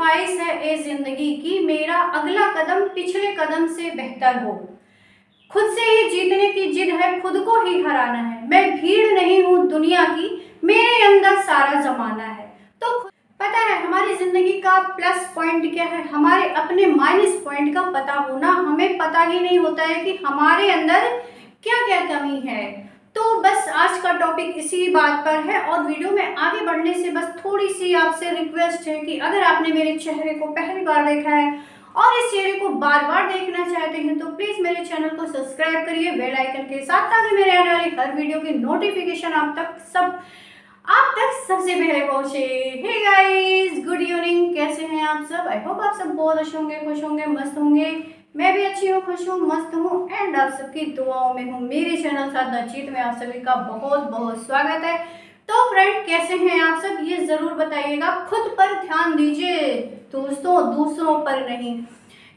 ख्वाहिश है ए जिंदगी की, मेरा अगला कदम पिछले कदम से बेहतर हो। खुद से ही जीतने की जिद है, खुद को ही हराना है। मैं भीड़ नहीं हूँ दुनिया की, मेरे अंदर सारा जमाना है। तो पता है हमारी जिंदगी का प्लस पॉइंट क्या है, हमारे अपने माइनस पॉइंट का पता होना। हमें पता ही नहीं होता है कि हमारे अंदर क्या क्या कमी है। तो बस आज का टॉपिक इसी बात पर है। और वीडियो में आगे बढ़ने से बस थोड़ी सी आपसे रिक्वेस्ट है कि अगर आपने मेरे चेहरे को पहली बार देखा है और इस चेहरे को बार बार देखना चाहते हैं तो प्लीज मेरे चैनल को सब्सक्राइब करिए बेल आइकन के साथ, ताकि मेरे आने वाली हर वीडियो की नोटिफिकेशन आप तक सबसे पहले पहुंचे। हे गाइस, गुड इवनिंग, कैसे हैं आप सब? आई होप आप सब बहुत अच्छे होंगे, खुश होंगे, मस्त होंगे। मैं भी अच्छी हूँ, खुश हूँ, मस्त हूँ एंड आप सबकी दुआओं में हूँ। मेरे चैनल साधना जीत में आप सभी का बहुत बहुत स्वागत है। तो फ्रेंड, कैसे हैं आप सब, ये जरूर बताइएगा। खुद पर ध्यान दीजिए दोस्तों, दूसरों पर नहीं।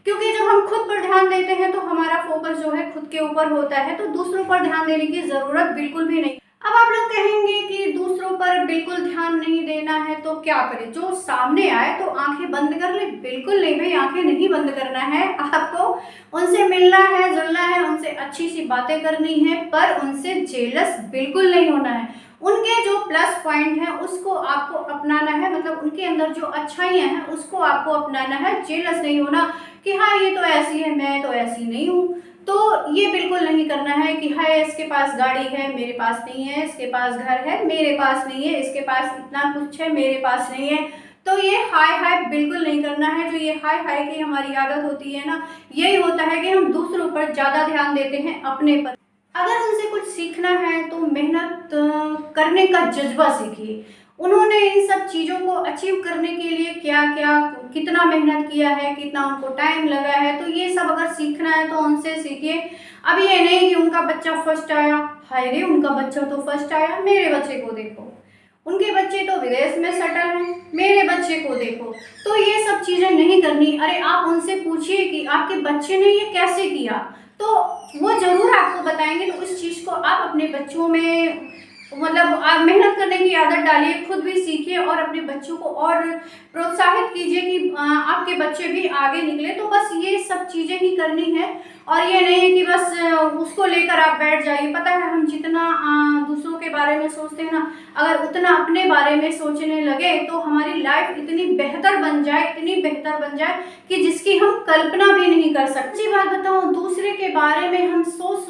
क्योंकि जब हम खुद पर ध्यान देते हैं तो हमारा फोकस जो है खुद के ऊपर होता है, तो दूसरों पर ध्यान देने की जरूरत बिल्कुल भी नहीं। अब आप लोग कहेंगे कि दूसरों पर बिल्कुल ध्यान नहीं देना है तो क्या करें? जो सामने आए तो आंखें बंद कर ले? बिल्कुल नहीं भाई, आंखें नहीं बंद करना है। आपको उनसे मिलना है, जुलना है, उनसे अच्छी सी बातें करनी है, पर उनसे जेलस बिल्कुल नहीं होना है। उनके जो प्लस पॉइंट हैं उसको आपको अपनाना है, मतलब उनके अंदर जो अच्छाइयाँ हैं उसको आपको अपनाना है। जेलस नहीं होना कि हाँ ये तो ऐसी है, मैं तो ऐसी नहीं हूँ। तो ये बिल्कुल नहीं करना है कि हाय इसके पास गाड़ी है मेरे पास नहीं है, इसके पास घर है मेरे पास नहीं है, इसके पास इतना कुछ है मेरे पास नहीं है। तो ये हाय हाय बिल्कुल नहीं करना है। जो ये हाय हाय की हमारी आदत होती है ना, यही होता है कि हम दूसरों पर ज़्यादा ध्यान देते हैं अपने पर। अगर उनसे कुछ सीखना है तो मेहनत करने का जज्बा सीखिए। उन्होंने इन सब चीज़ों को अचीव करने के लिए क्या क्या कितना मेहनत किया है, कितना उनको टाइम लगा है, तो ये सब अगर सीखना है तो उनसे सीखिए। अब ये नहीं कि उनका बच्चा फर्स्ट आया, हाय रे उनका बच्चा तो फर्स्ट आया, मेरे बच्चे को देखो, उनके बच्चे तो विदेश में सेटल हैं, मेरे बच्चे को देखो। तो ये सब चीज़ें नहीं करनी। अरे आप उनसे पूछिए कि आपके बच्चे ने ये कैसे किया, तो वो जरूर आपको बताएंगे। तो उस चीज़ को आप अपने बच्चों में मतलब आप मेहनत करने की आदत डालिए, खुद भी सीखिए और अपने बच्चों को और प्रोत्साहित कीजिए कि आपके बच्चे भी आगे निकले। तो बस ये सब चीज़ें ही करनी है। और ये नहीं है कि बस उसको लेकर आप बैठ जाइए। पता है हम जितना दूसरों के बारे में सोचते हैं ना, अगर उतना अपने बारे में सोचने लगे तो हमारी लाइफ इतनी बेहतर बन जाए, इतनी बेहतर बन जाए कि जिसकी हम कल्पना भी नहीं कर सकते। अच्छी बात बताऊं, दूसरे के बारे में हम सोच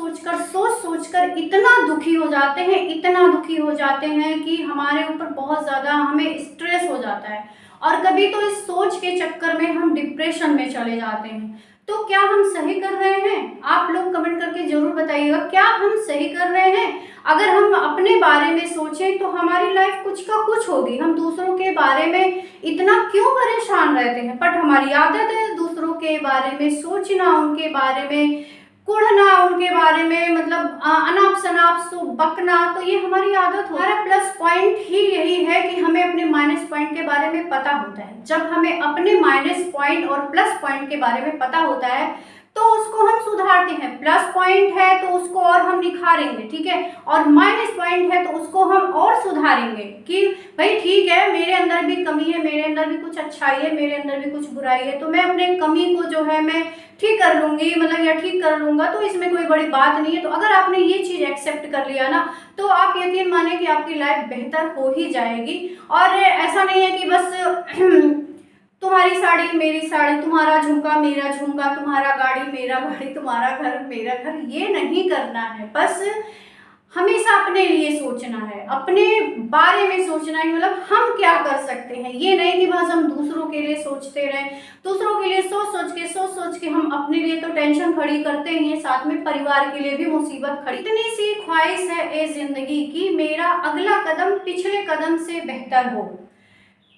सोचकर इतना दुखी हो जाते हैं, इतना दुखी हो जाते हैं कि हमारे ऊपर बहुत ज़्यादा हमें स्ट्रेस हो जाता है। और कभी तो इस सोच के चक्कर में हम डिप्रेशन में चले जाते हैं। तो क्या हम सही कर रहे हैं? आप लोग कमेंट करके जरूर बताइएगा, क्या हम सही कर रहे हैं? अगर हम अपने बारे में सोचें तो हमारी लाइफ कुछ का कुछ होगी। हम दूसरों के बारे में इतना क्यों परेशान रहते हैं? बट हमारी आदत है दूसरों के बारे में सोचना, उनके बारे में कुढ़ना, उनके बारे में मतलब अनाप शनाप सो बकना। तो ये हमारी आदत हो। हमारा प्लस पॉइंट ही यही है कि हमें अपने माइनस पॉइंट के बारे में पता होता है। जब हमें अपने माइनस पॉइंट और प्लस पॉइंट के बारे में पता होता है तो उसको हम सुधारते हैं। प्लस पॉइंट है तो उसको और हम निखारेंगे, ठीक है, और माइनस पॉइंट है तो उसको हम और सुधारेंगे कि भाई ठीक है मेरे अंदर भी कमी है, मेरे अंदर भी कुछ अच्छाई है, मेरे अंदर भी कुछ बुराई है, तो मैं अपने कमी को जो है मैं ठीक कर लूंगी, मतलब या ठीक कर लूंगा, तो इसमें कोई बड़ी बात नहीं है। तो अगर आपने ये चीज़ एक्सेप्ट कर लिया ना, तो आप यकीन माने कि आपकी लाइफ बेहतर हो ही जाएगी। और ऐसा नहीं है कि बस तुम्हारी साड़ी मेरी साड़ी, तुम्हारा झुमका मेरा झुमका, तुम्हारा गाड़ी मेरा गाड़ी, तुम्हारा घर मेरा घर, ये नहीं करना है। बस हमेशा अपने लिए सोचना है, अपने बारे में सोचना है, मतलब हम क्या कर सकते हैं। ये नहीं कि बस हम दूसरों के लिए सोचते रहें। दूसरों के लिए सोच सोच के हम अपने लिए तो टेंशन खड़ी करते ही हैं, साथ में परिवार के लिए भी मुसीबत खड़ी। इतनी सी ख्वाहिश है ए जिंदगी की, मेरा अगला कदम पिछले कदम से बेहतर हो।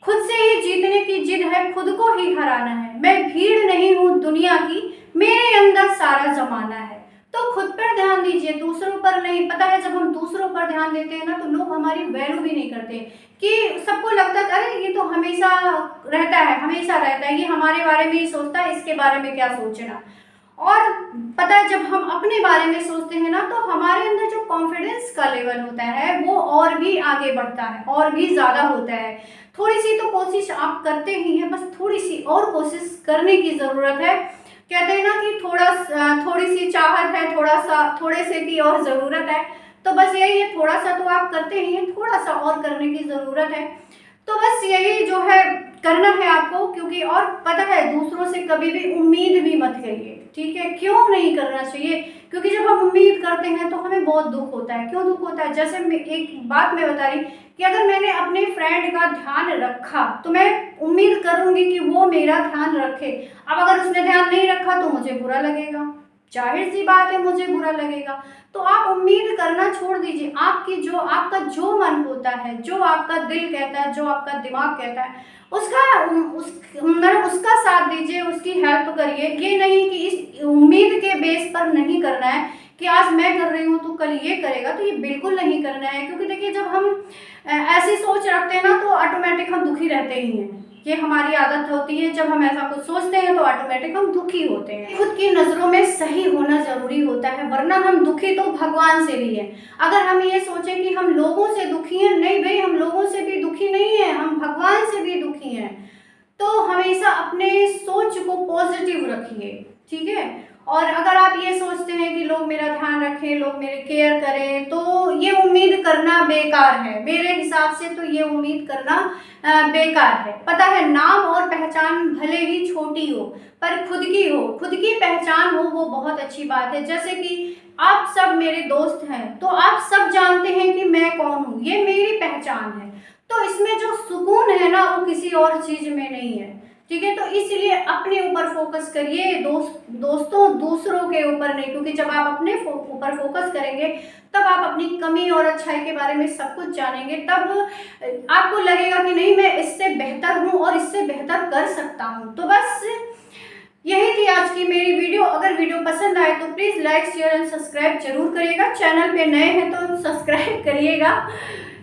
खुद से ही जीतने की जिद है, खुद को ही हराना है। मैं भीड़ नहीं हूँ दुनिया की, मेरे अंदर सारा जमाना है। तो खुद पर ध्यान दीजिए, दूसरों पर नहीं। पता है जब हम दूसरों पर ध्यान देते हैं ना तो लोग हमारी वैल्यू भी नहीं करते, कि सबको लगता है अरे ये तो हमेशा रहता है, हमेशा रहता है, ये हमारे बारे में ही सोचता है, इसके बारे में क्या सोचना। और पता है जब हम अपने बारे में सोचते हैं ना तो हमारे अंदर जो कॉन्फिडेंस का लेवल होता है वो और भी आगे बढ़ता है और भी ज़्यादा होता है। थोड़ी सी तो कोशिश आप करते ही हैं, बस थोड़ी सी और कोशिश करने की ज़रूरत है। कहते हैं ना कि थोड़ी सी चाहत है, थोड़े से की और ज़रूरत है। तो बस यही है, थोड़ा सा तो आप करते ही हैं, थोड़ा सा और करने की ज़रूरत है। तो बस यही जो है करना है आपको, क्योंकि और पता है दूसरों से कभी भी उम्मीद भी मत करिए, ठीक है। क्यों नहीं करना चाहिए? क्योंकि जब हम उम्मीद करते हैं तो हमें बहुत दुख होता है। क्यों दुख होता है? जैसे एक बात मैं बता रही कि अगर मैंने अपने फ्रेंड का ध्यान रखा तो मैं उम्मीद करूंगी कि वो मेरा ध्यान रखे। अब अगर उसने ध्यान नहीं रखा तो मुझे बुरा लगेगा, जाहिर सी बात है मुझे बुरा लगेगा। तो आप उम्मीद करना छोड़ दीजिए। आपका जो मन होता है, जो आपका दिल कहता है, जो आपका दिमाग कहता है, उसका साथ दीजिए, उसकी हेल्प करिए। ये नहीं कि इस उम्मीद के बेस पर नहीं करना है कि आज मैं कर रही हूँ तो कल ये करेगा, तो ये बिल्कुल नहीं करना है। क्योंकि देखिए जब हम ऐसी सोच रखते हैं ना तो ऑटोमेटिक हम दुखी रहते ही हैं। ये हमारी आदत होती है, जब हम ऐसा कुछ सोचते हैं तो ऑटोमेटिक हम दुखी होते हैं। खुद की नज़रों में सही होना ज़रूरी होता है, वरना हम दुखी तो भगवान से भी हैं। अगर हम ये सोचें कि हम लोगों से दुखी हैं, नहीं भाई, हम लोगों से भी दुखी नहीं हैं, हम भगवान से भी दुखी हैं। तो हमेशा अपने सोच को पॉजिटिव रखिए, ठीक है। और अगर आप ये सोचते हैं कि लोग मेरा ध्यान रखें, लोग मेरे केयर करें, तो ये उम्मीद करना बेकार है। मेरे हिसाब से तो ये उम्मीद करना बेकार है। पता है, नाम और पहचान भले ही छोटी हो पर खुद की हो, खुद की पहचान हो, वो बहुत अच्छी बात है। जैसे कि आप सब मेरे दोस्त हैं तो आप सब जानते हैं कि मैं कौन हूँ, ये मेरी पहचान है। तो इसमें जो सुकून है ना वो किसी और चीज में नहीं है, ठीक है। तो इसलिए अपने ऊपर फोकस करिए दोस्तों, दूसरों के ऊपर नहीं। क्योंकि जब आप अपने ऊपर फोकस करेंगे तब आप अपनी कमी और अच्छाई के बारे में सब कुछ जानेंगे। तब आपको लगेगा कि नहीं, मैं इससे बेहतर हूँ और इससे बेहतर कर सकता हूँ। तो बस यही थी आज की मेरी वीडियो। अगर वीडियो पसंद आए तो please like, share and subscribe जरूर करिएगा। चैनल पे नए हैं तो सब्सक्राइब करिएगा।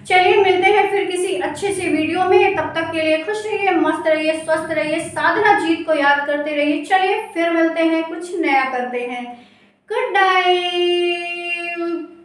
चलिए मिलते हैं फिर किसी अच्छे से वीडियो में। तब तक के लिए खुश रहिए, मस्त रहिए, स्वस्थ रहिए, साधना जीत को याद करते रहिए। चलिए फिर मिलते हैं, कुछ नया करते हैं। Good night.